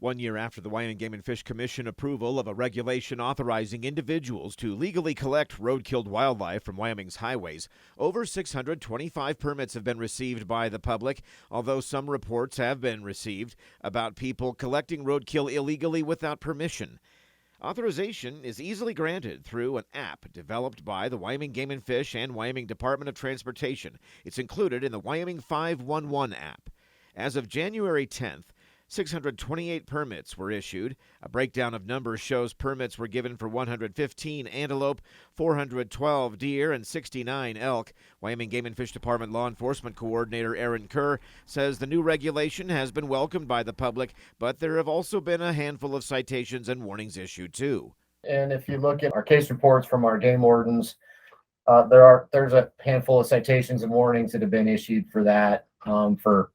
1 year after the Wyoming Game and Fish Commission approval of a regulation authorizing individuals to legally collect road-killed wildlife from Wyoming's highways, over 625 permits have been received by the public, although some reports have been received about people collecting roadkill illegally without permission. Authorization is easily granted through an app developed by the Wyoming Game and Fish and Wyoming Department of Transportation. It's included in the Wyoming 511 app. As of January 10th, 628 permits were issued. A breakdown of numbers shows permits were given for 115 antelope, 412 deer, and 69 elk. Wyoming Game and Fish Department Law Enforcement Coordinator Kerr says the new regulation has been welcomed by the public, but there have also been a handful of citations and warnings issued too. And if you look at our case reports from our game wardens, there's a handful of citations and warnings that have been issued for that, for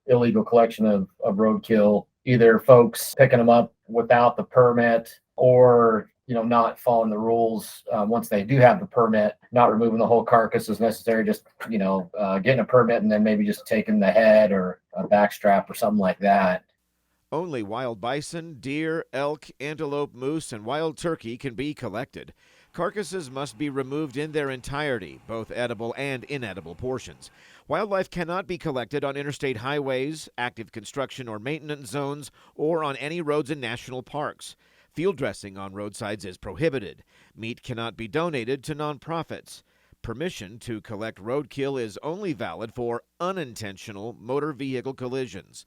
illegal collection of roadkill, either folks picking them up without the permit or, not following the rules once they do have the permit, not removing the whole carcass as necessary, just, getting a permit and then maybe just taking the head or a backstrap or something like that. Only wild bison, deer, elk, antelope, moose, and wild turkey can be collected. Carcasses must be removed in their entirety, both edible and inedible portions. Wildlife cannot be collected on interstate highways, active construction or maintenance zones, or on any roads in national parks. Field dressing on roadsides is prohibited. Meat cannot be donated to nonprofits. Permission to collect roadkill is only valid for unintentional motor vehicle collisions.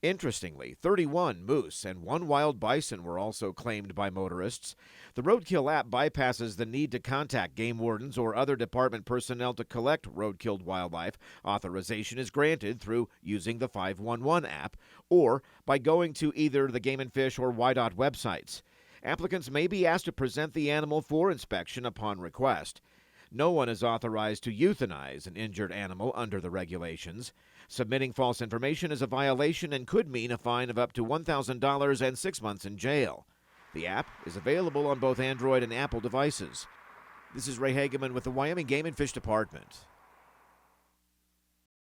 Interestingly, 31 moose and 1 wild bison were also claimed by motorists. The Roadkill app bypasses the need to contact game wardens or other department personnel to collect road-killed wildlife. Authorization is granted through using the 511 app or by going to either the Game and Fish or WYDOT websites. Applicants may be asked to present the animal for inspection upon request. No one is authorized to euthanize an injured animal under the regulations. Submitting false information is a violation and could mean a fine of up to $1,000 and 6 months in jail. The app is available on both Android and Apple devices. This is Ray Hageman with the Wyoming Game and Fish Department.